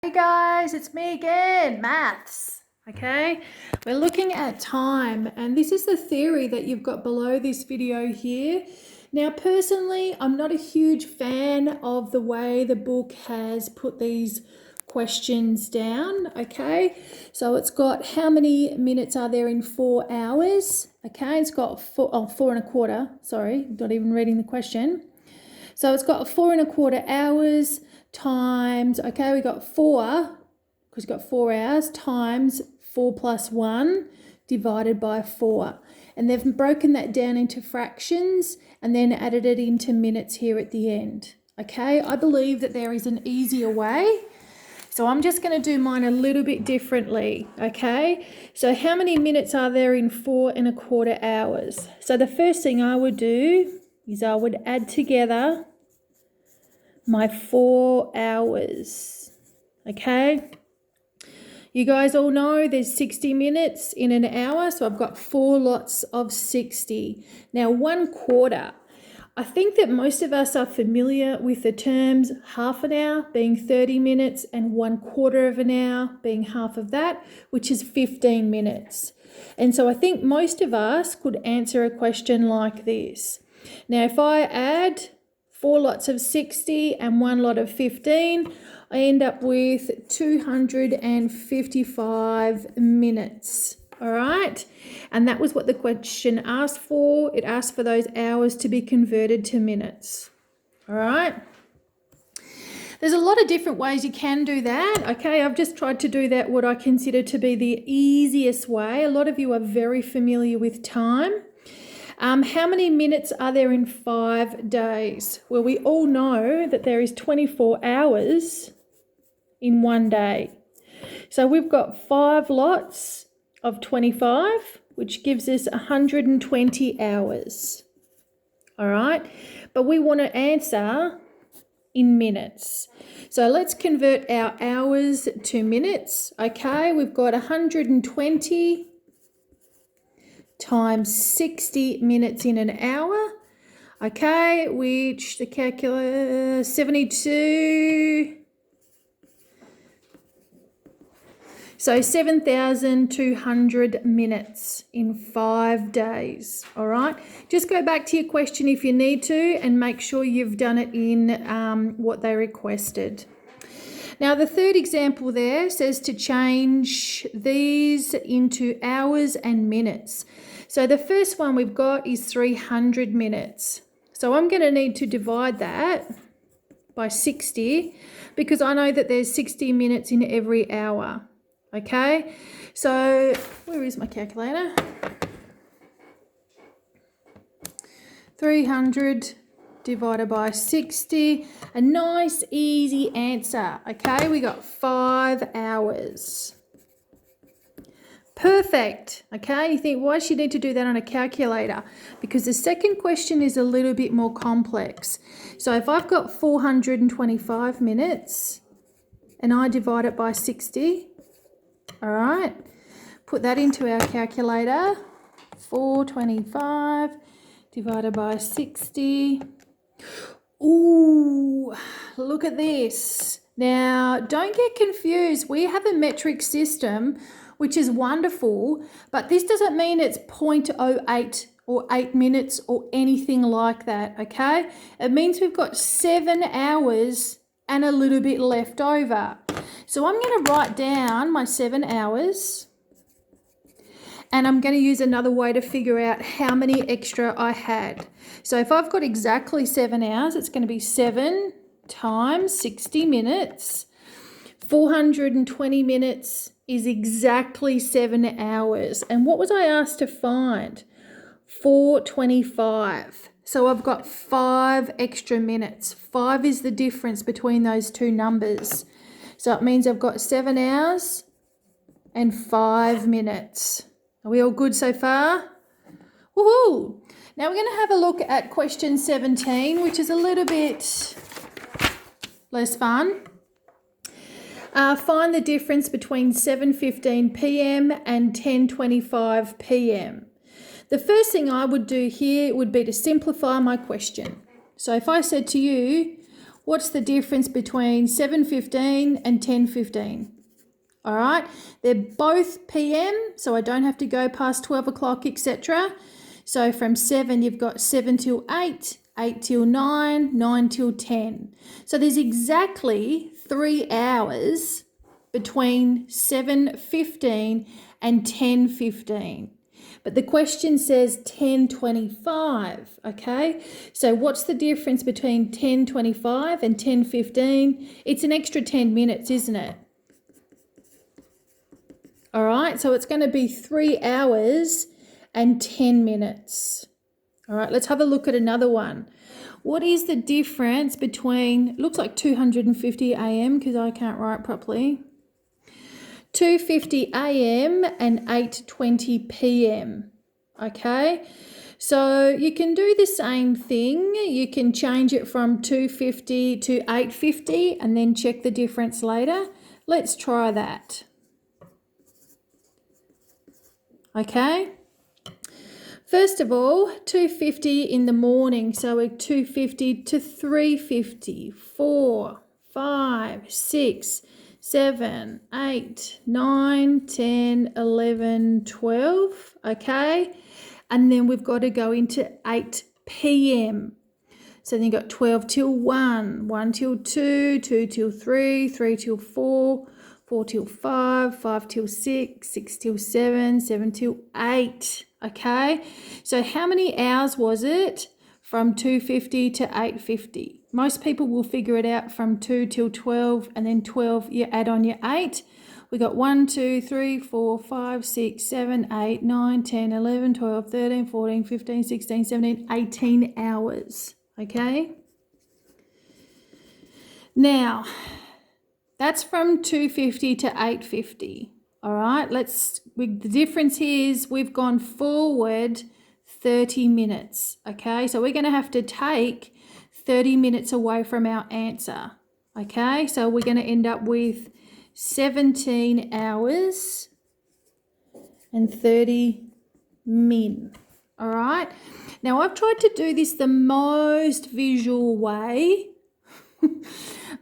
Hey guys, it's me again, maths. Okay, we're looking at time, and this is the theory that you've got below this video here. Now, personally, I'm not a huge fan of the way the book has put these questions down. Okay, so it's got how many minutes are there in 4 hours? Okay, it's got 4.25. Sorry, not even reading the question. So it's got 4.25 hours times, okay, we got 4, because we've got 4 hours, times 4 plus 1 divided by 4. And they've broken that down into fractions and then added it into minutes here at the end. Okay, I believe that there is an easier way. So I'm just going to do mine a little bit differently, okay? So how many minutes are there in 4.25 hours? So the first thing I would do is I would add together my 4 hours, okay? You guys all know there's 60 minutes in an hour, so I've got 4 lots of 60. Now, 1/4. I think that most of us are familiar with the terms half an hour being 30 minutes and 1/4 of an hour being half of that, which is 15 minutes. And so I think most of us could answer a question like this. Now, if I add 4 lots of 60 and 1 lot of 15, I end up with 255 minutes. All right, and that was what the question asked for. It asked for those hours to be converted to minutes. All right. There's a lot of different ways you can do that. Okay, I've just tried to do that what I consider to be the easiest way. A lot of you are very familiar with time. How many minutes are there in 5 days? Well, we all know that there is 24 hours in 1 day. So we've got 5 lots of 25, which gives us 120 hours. All right, but we want to answer in minutes. So let's convert our hours to minutes. Okay, we've got 120 times 60 minutes in an hour. Okay, which the calculator, 72. So 7,200 minutes in 5 days, all right? Just go back to your question if you need to and make sure you've done it in what they requested. Now, the third example there says to change these into hours and minutes. So the first one we've got is 300 minutes. So I'm going to need to divide that by 60 because I know that there's 60 minutes in every hour. Okay, so where is my calculator? 300 divided by 60, a nice easy answer. Okay, we got 5 hours. Perfect. Okay, you think, why does she need to do that on a calculator? Because the second question is a little bit more complex. So if I've got 425 minutes and I divide it by 60, all right, put that into our calculator. 425 divided by 60. Ooh, look at this. Now, don't get confused. We have a metric system, which is wonderful, but this doesn't mean it's 0.08 or 8 minutes or anything like that, okay? It means we've got 7 hours and a little bit left over. So I'm going to write down my 7 hours and I'm going to use another way to figure out how many extra I had. So if I've got exactly 7 hours, it's going to be 7 times 60 minutes. 420 minutes is exactly 7 hours. And what was I asked to find? 425. So I've got 5 extra minutes. 5 is the difference between those two numbers. So it means I've got 7 hours and 5 minutes. Are we all good so far? Woohoo! Now we're going to have a look at question 17, which is a little bit less fun. Find the difference between 7:15 p.m. and 10:25 p.m. The first thing I would do here would be to simplify my question. So if I said to you, What's the difference between 7:15 and 10:15? All right, they're both PM, so I don't have to go past 12 o'clock, etc. So from 7, you've got 7 till 8, 8 till 9, 9 till 10. So there's exactly 3 hours between 7:15 and 10:15. But the question says 10:25, okay? So what's the difference between 10:25 and 10:15? It's an extra 10 minutes, isn't it? All right, so it's going to be 3 hours and 10 minutes. All right, let's have a look at another one. What is the difference between, looks like 2:50 a.m. because I can't write properly, 2:50 a.m. and 8:20 p.m. Okay, so you can do the same thing. You can change it from 2:50 to 8:50 and then check the difference later. Let's try that. Okay, first of all, 2:50 in the morning, so we're 2:50 to 3:50, 4, 5, 6, 7, 8, 9, 10, 11, 12, okay, and then we've got to go into 8 p.m. So then you've got 12 till 1, 1 till 2, 2 till 3, 3 till 4, 4 till 5, 5 till 6, 6 till 7, 7 till 8, okay? So how many hours was it from 2:50 to 8:50? Most people will figure it out from 2 till 12, and then 12, you add on your 8. We got 1, 2, 3, 4, 5, 6, 7, 8, 9, 10, 11, 12, 13, 14, 15, 16, 17, 18 hours, okay? Now, that's from 2:50 to 8:50. All right, the difference here is we've gone forward 30 minutes. Okay, so we're going to have to take 30 minutes away from our answer. Okay, so we're going to end up with 17 hours and 30 min. All right, now I've tried to do this the most visual way.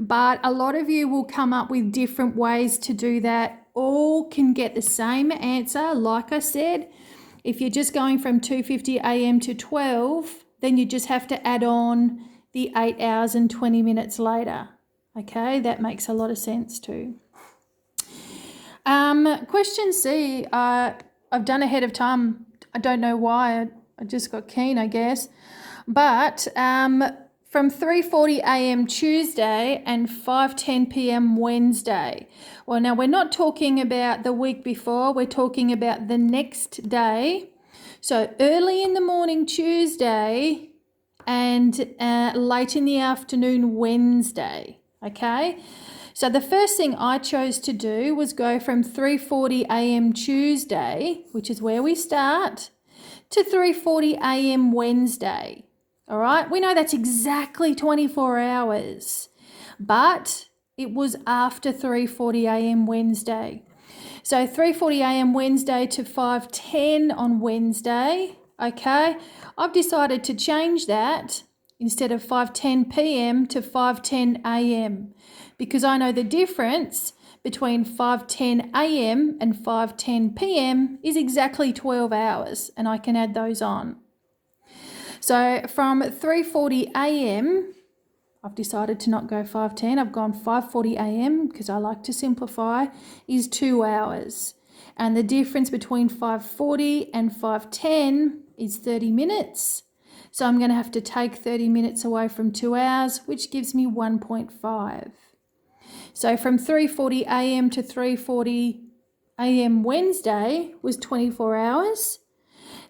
But a lot of you will come up with different ways to do that. All can get the same answer. Like I said, if you're just going from 2:50 a.m. to 12, then you just have to add on the 8 hours and 20 minutes later. Okay, that makes a lot of sense too. Question C, I've done ahead of time. I don't know why. I just got keen, I guess. But from 3:40 a.m. Tuesday and 5:10 p.m. Wednesday. Well, now we're not talking about the week before, we're talking about the next day. So early in the morning Tuesday and late in the afternoon Wednesday, okay? So the first thing I chose to do was go from 3:40 a.m. Tuesday, which is where we start, to 3:40 a.m. Wednesday. All right, we know that's exactly 24 hours, but it was after 3:40 a.m. Wednesday. So 3:40 a.m. Wednesday to 5:10 on Wednesday, okay? I've decided to change that instead of 5:10 p.m. to 5:10 a.m. because I know the difference between 5:10 a.m. and 5:10 p.m. is exactly 12 hours, and I can add those on. So from 3:40 a.m., I've decided to not go 5:10. I've gone 5:40 a.m. because I like to simplify, is 2 hours. And the difference between 5:40 and 5:10 is 30 minutes. So I'm going to have to take 30 minutes away from 2 hours, which gives me 1.5. So from 3:40 a.m. to 3:40 a.m. Wednesday was 24 hours.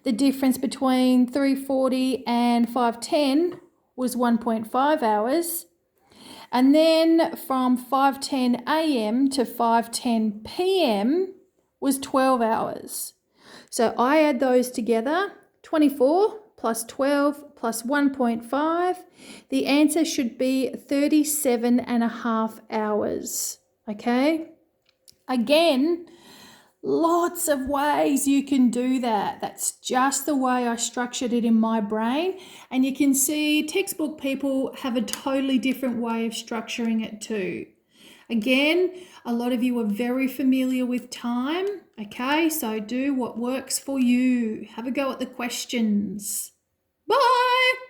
The difference between 3:40 and 5:10 was 1.5 hours. And then from 5:10 a.m. to 5:10 p.m. was 12 hours. So I add those together, 24 plus 12 plus 1.5. The answer should be 37.5 hours, okay? Again, Lots of ways you can do that. That's just the way I structured it in my brain. And you can see textbook people have a totally different way of structuring it too. Again, a lot of you are very familiar with time. Okay, so do what works for you. Have a go at the questions. Bye.